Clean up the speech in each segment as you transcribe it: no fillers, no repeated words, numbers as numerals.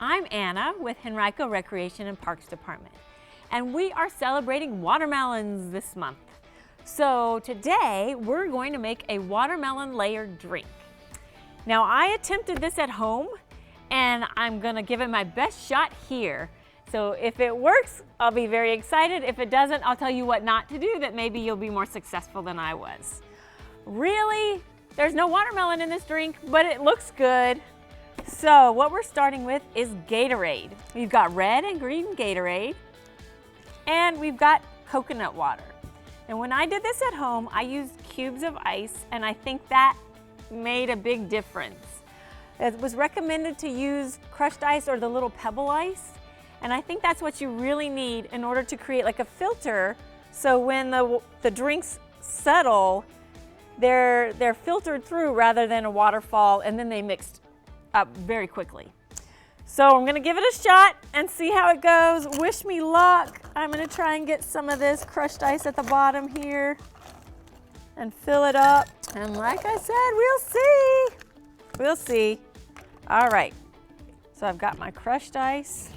I'm Anna with Henrico Recreation and Parks Department, and we are celebrating watermelons this month. So today we're going to make a watermelon layered drink. Now I attempted this at home and I'm gonna give it my best shot here. So if it works, I'll be very excited. If it doesn't, I'll tell you what not to do that maybe you'll be more successful than I was. Really, there's no watermelon in this drink, but it looks good. So what we're starting with is Gatorade. We've got red and green Gatorade, and we've got coconut water. And when I did this at home, I used cubes of ice, and I think that made a big difference. It was recommended to use crushed ice or the little pebble ice, and I think that's what you really need in order to create like a filter, so when the drinks settle, they're filtered through rather than a waterfall, and then they mixed up very quickly. So I'm gonna give it a shot and see how it goes. Wish me luck. I'm gonna try and get some of this crushed ice at the bottom here and fill it up. And like I said, we'll see. We'll see. All right, so I've got my crushed ice.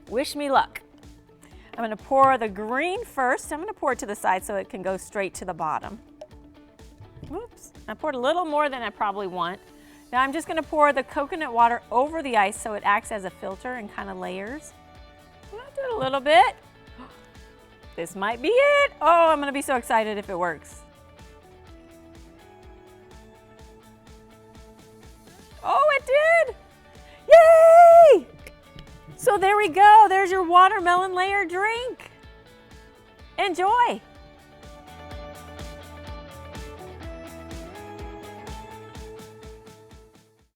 Wish me luck. I'm gonna pour the green first. I'm gonna pour it to the side so it can go straight to the bottom. Oops, I poured a little more than I probably want. Now I'm just gonna pour the coconut water over the ice so it acts as a filter and kind of layers. I'll do it a little bit. This might be it. Oh, I'm gonna be so excited if it works. Oh, it did! Yay! So there we go. There's your watermelon layer drink. Enjoy.